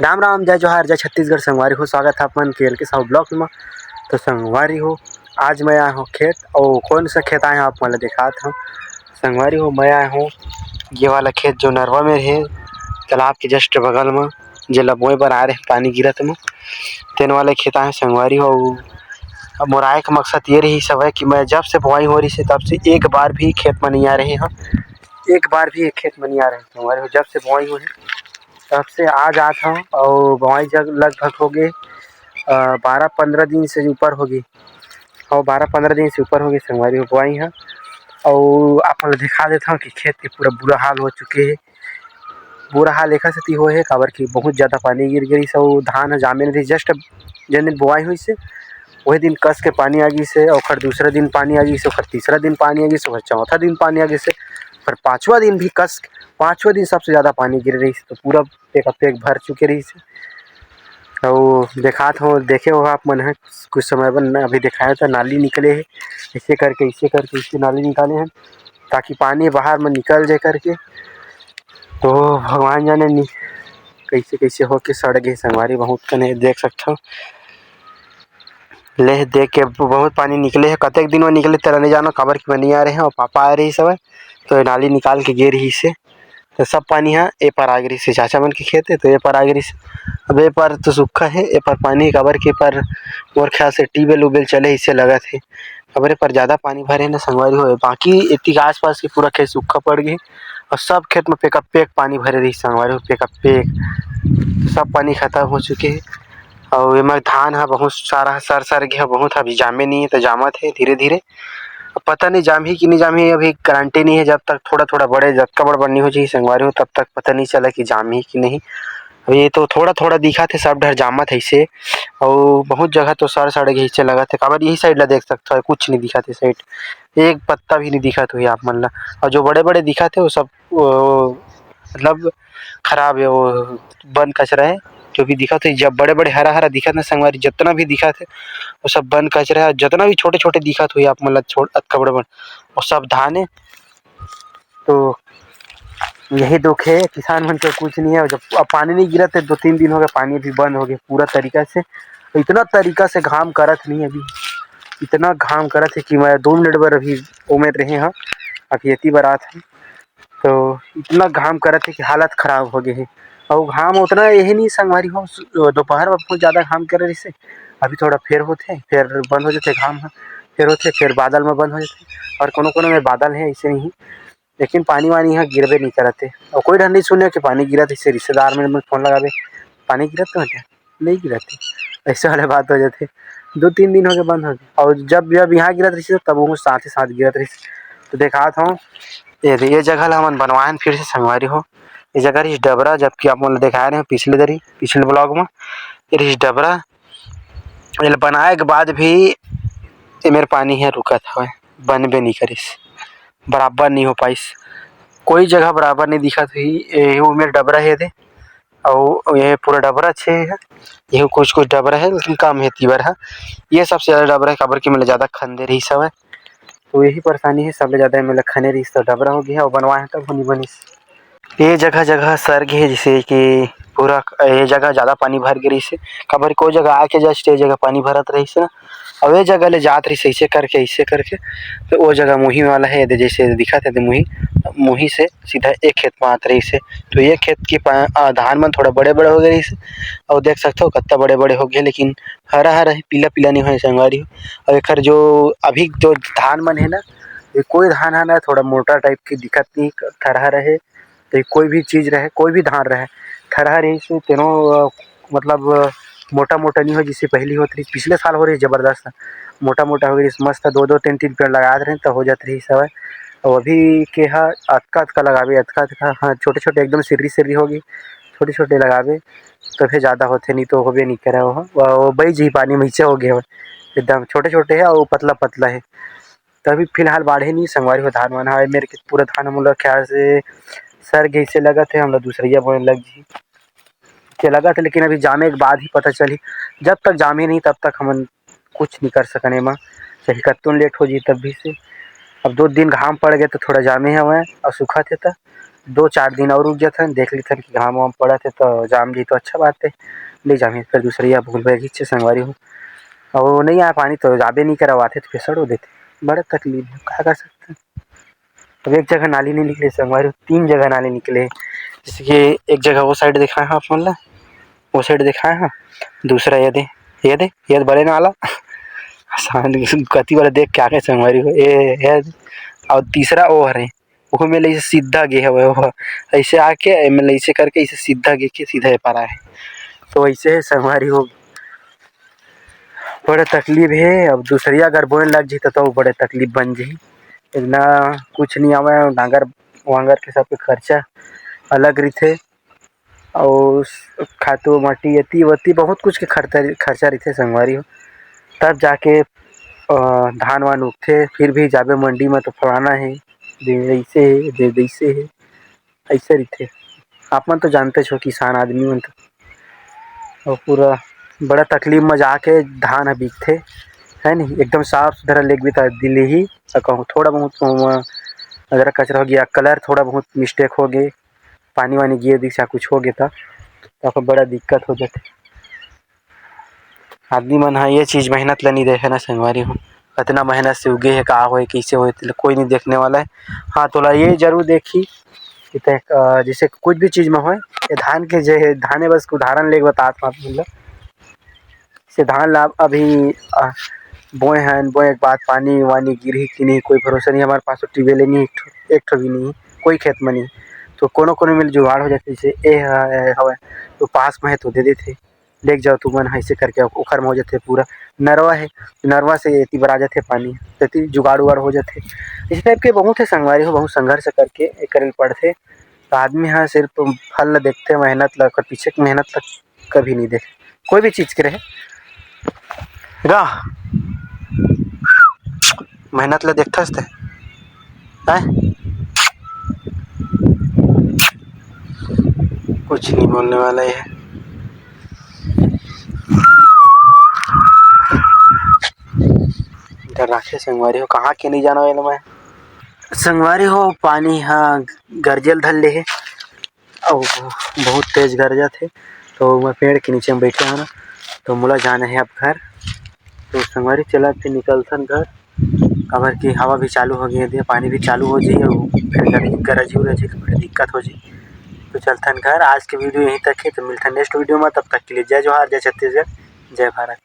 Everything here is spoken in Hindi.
राम राम, जय जोहार, जय छत्तीसगढ़। संगवारी हो, स्वागत है अपन केल के साहू ब्लॉक में। तो संगवारी हो, आज मैं आया हूँ खेत। और कौन सा खेत आया हूँ आप मैं दिखाता हूँ। संगवारी हो, मैं आया हूँ ये वाला खेत जो नरवा में है, तालाब के जस्ट बगल में, जेला बोए बर आ रहे पानी गिरत में, तेन वाले खेत आए संगवारी हो। अब मोर आए का मकसद ये रही सब है कि मैं जब से बुआई हो रही है तब से एक बार भी खेत में नहीं आ रहे हैं। एक बार भी एक खेत में नहीं आ रहे हैं संगवारी हो। जब से बुआई हुई तब से आज आता हूँ और बुआई जब लगभग हो गए 12-15 दिन से ऊपर होगी। और 12-15 दिन से ऊपर होगी संगवारी हो बुआई है। और आप लोग दिखा देता हूँ कि खेत के पूरा बुरा हाल हो चुके हैं। बुरा हाल एक सेती हो है काबर की बहुत ज़्यादा पानी गिर गई। सब धान जामे नहीं जस्ट जिन दिन बुआई हुई से वही दिन कस के पानी आ गई से। और फिर दूसरा दिन पानी आ गई से, फिर तीसरा दिन पानी आ गई से, फिर चौथा दिन पानी आ गई से, फिर पाँचवा दिन भी कस, पाँचवें दिन सबसे ज़्यादा पानी गिर रही है। तो पूरा पेक भर चुके रही से। और देखात हो, देखे हो आप मन है कुछ समय पर अभी दिखाया था नाली निकले है। इसे करके इसे नाली निकाले हैं ताकि पानी बाहर में निकल जाए करके। तो भगवान जाने नहीं कैसे कैसे हो के सड़ गए संगवारी। बहुत कने देख सकते हो, ले देख के बहुत पानी निकले है। कतेक दिन में निकले तेरा नहीं जानो काबर की नहीं आ रहे हैं। और पापा आ रही सब तो नाली निकाल के गे रही से। तो सब पानी है ए पर आ गई से, चाचा मन के खेत है तो ए पर आ गई से। अब ए पर तो सूखा है, ए पर पानी काबर के पर मोर ख्याल से ट्यूबवेल उबेल चले इससे लगा थे। खबरे पर ज़्यादा पानी भरे ना संगवारी हो। बाकी इतनी आस पास की पूरा खेत सूखा पड़ गई और सब खेत में पेका पेक पानी भरे रही संगवारी हो, पेका पेक। सब पानी खत्म हो चुके हैं। और एमा धान है बहुत सारा सर गया, बहुत अभी जामे नहीं है तो जामत है धीरे धीरे। पता नहीं जामी कि नहीं जामी, अभी गारंटी नहीं है। जब तक थोड़ा थोड़ा बड़े जतका बड़ नहीं हो जाए संगवारी हो तब तक पता नहीं चला कि जामी कि नहीं। अब ये तो थोड़ा थोड़ा दिखा थे, सब डर जामत है इसे। और बहुत जगह तो सड़ गए इससे लगा थे काबर यही साइड ला देख सकते हो कुछ नहीं दिखा थे साइड, एक पत्ता भी नहीं दिखा तो आप मन ला। और जो बड़े बड़े दिखा थे वो सब मतलब खराब है, वो बंद कचरा है। जो भी दिखा थे जब बड़े बड़े हरा हरा दिखा था संगवारी, जितना भी दिखा थे वो सब बंद कचरा है। जितना भी छोटे छोटे दिखा हुई आप मतलब छोड़ कपड़े बन वो सब धान है। तो यही दुख है किसान मन के, कुछ नहीं है। जब अब पानी नहीं गिरा थे 2-3 दिन हो गए, पानी भी बंद हो गया पूरा तरीका से। इतना तरीका से घाम करत नहीं अभी, इतना घाम करत है कि मैं 2 मिनट बर अभी उमेर रहे हैं अभी इतनी बारात है। तो इतना घाम करत है कि हालत खराब हो गई है। और घाम उतना यही नहीं संगवारी हो, दोपहर में बहुत ज़्यादा घाम कर रही से। अभी थोड़ा फिर होते फिर बंद हो जाते घाम, फिर होते फिर बादल में बंद हो जाते। और कोनो में बादल है ऐसे नहीं, लेकिन पानी वानी यहाँ गिरबे नहीं करते। और कोई डर नहीं सुने कि पानी गिरा इसे रिश्तेदार में फोन लगावे पानी गिरत तो हटे नहीं गिरते, ऐसे वाले बात हो जाते। 2-3 दिन हो गए बंद हो गए। और जब जब यहाँ गिरत रही तब वो साथ ही साथ गिरत रही। तो देखा था ये जगह ला हमन बनवाए फिर से संगवारी हो। ये जगह रही डबरा, जबकि आप मन दिखा रहे हैं पिछले ब्लॉग में ये रही डबरा। ये बनाए के बाद भी ये मेरे पानी है रुकत हवे, बनबे नहीं करिस, बराबर नहीं हो पाइस। कोई जगह बराबर नहीं दिखा थी। ये मेरे डबरा है दे और ये पूरा डबरा अच्छे है। ये कुछ कुछ डबरा है लेकिन कम है तीवर है। ये सबसे ज़्यादा डबरा है काबर की मतलब ज़्यादा खंदे रही सब है। तो यही परेशानी है, सबसे ज़्यादा मतलब खने रही तो डबरा हो गया और बनवाए तब नहीं बनी। ये जगह जगह सर्ग है जैसे कि पूरा ये जगह ज़्यादा पानी भर गिरी से काबर कोई जगह आके जस्ट ये जगह पानी भरत रही से ना। अब ये जगह ले जात रही ऐसे करके तो वो जगह मुही वाला है जैसे दिखा थे मुही मुही से सीधा एक खेत में आत रही से। तो ये खेत की धान मन थोड़ा बड़े बड़े हो गए से। और देख सकते हो कितना बड़े बड़े हो गए, लेकिन हरा हरा है, पीला पीला नहीं हो संगवारी हो। और एक जो अभी जो धान मन है ना, ये कोई धान है ना थोड़ा मोटा टाइप की दिखत नहीं, खरहा रहे तो कोई भी चीज़ रहे, कोई भी धान रहे खरहा रही से तेनों मतलब मोटा मोटा नहीं हो जैसे पहली होती रही। पिछले साल हो रही जबरदस्त मोटा मोटा हो गई मस्त, 2-2 3-3 पेड़ लगा रहे तो हो जाती रही सब। और अभी के हा अतका अतका लगावे, अतका हाँ छोटे छोटे एकदम सिर्री होगी, छोटे छोटे लगावे तो फिर ज़्यादा होते नहीं तो होबे नहीं करे। वो बई जी पानी में हो गया एकदम छोटे छोटे है और पतला पतला है। तभी फिलहाल बाढ़े नहीं संगवारी हो धान वाना है मेरे पूरा धान हम लोग ख्याल से सर घैसे लगा थे। हम लोग दूसरिया बोने लग जी के लगा था, लेकिन अभी जामे के बाद ही पता चली। जब तक जामे नहीं तब तक हम कुछ नहीं कर सकने माँ, चाहे कत्तून लेट हो जी तब भी से। अब 2 दिन घाम पड़ गए तो थोड़ा जामे है वह और सूखा थे था। 2-4 दिन और रुक जाथन, देख लेथन कि घाम वाम पड़त हे तो जाम जाही तो अच्छा बात है, ले जाबे फिर दूसरिया भूल बैगिच से संगवारी हो। और नहीं आया पानी तो जाबे नहीं करा, आथे तो फिर सड़ो देथे, बड़ा तकलीफ है, क्या कर सकते हैं। अब एक जगह नाली नहीं निकले संगवारी हो, 3 जगह नाली निकले, जैसे कि एक जगह वो साइड दिखाए हाँ आप मन ला, वो साइड दिखाए हाँ, दूसरा ये बड़े नाला कति वाला देख के आके संगवारी हो ये, और तीसरा वो हरे वो में ले सीधा गे हवे, वो ऐसे आके एमे ऐसे करके इसे सीधा गे के सीधा पार आए, तो ऐसे है संगवारी हो, बड़ा तकलीफ है। अब दूसरिया अगर बोए लग जी तो बड़े तकलीफ बन जी, इतना कुछ नहीं आवे, डांगर वांगर के सबके खर्चा अलग रहीथे, और खातू माटी एती वती बहुत कुछ के खर्चा रहीथे संगवारी हो, तब जाके धान वान उगथे, फिर भी जाबे मंडी में तो फलाना है दे ऐसे है दे दैसे है, ऐसे रहीथे। आप मन तो जानते हो किसान आदमी मन तो, और पूरा बड़ा तकलीफ में जाके धान ह बिकथे, है नहीं एकदम साफ सुथरा लेक भी दिल्ली ही सकूँ, थोड़ा बहुत अगर कचरा हो गया, कलर थोड़ा बहुत मिस्टेक हो गए, पानी वानी गिर दिशा कुछ हो गया तो बड़ा दिक्कत हो जाते। आदमी मन हाँ ये चीज़ मेहनत ला नहीं देखे ना संगवारी हो, इतना मेहनत से उगे है, कहाँ होए कैसे होए कोई नहीं देखने वाला है। हाँ तोला ये जरूर देखी कि जैसे कुछ भी चीज़ में होए, ये धान के जे धाने बस उदाहरण ले बतात आप मतलब, से धान ला अभी बोए हैं, बोए के बाद पानी वानी गिरही कि नहीं कोई भरोसा नहीं, हमारे पास तो ट्यूबवेल नहीं, एक ठो भी नहीं, कोई खेत में नहीं, तो कोनो कोनो मिल जुगाड़ हो जाते, जैसे ए हवे तो पास में है तो दे देथे, लेक जाओ तू मन ऐसे करके ओखर में हो जाते पूरा, नरवा है नरवा से एती बर आ जाते पानी, तो जुगाड़ उगाड़ हो जाते, इस टाइप के बहुत है संगवारी हो, बहुत संघर्ष करके करे पड़थे। तो आदमी हाँ सिर्फ फल ला देखते, मेहनत ला पीछे की मेहनत ला कभी नहीं देखे, कोई भी चीज़ के रहे गा मेहनत ला देखथस ते कुछ नहीं बोलने वाला है। इधर राखे संगवारी हो, कहाँ के नहीं जाना वाला मैं संगवारी हो, पानी हाँ गरजल धर ले है और बहुत तेज गरजत है, तो मैं पेड़ के नीचे में बैठे हूँ ना, तो मोला जाना है अब घर, तो संगवारी चला के निकलथन घर, काबर की हवा भी चालू हो गई है, पानी भी चालू हो जाए और फिर गरज उरज तो फिर दिक्कत हो जाए, तो चलथन घर। आज के वीडियो यहीं तक है, तो मिलता है नेक्स्ट वीडियो में, तब तक के लिए जय जोहार, जय छत्तीसगढ़, जय भारत।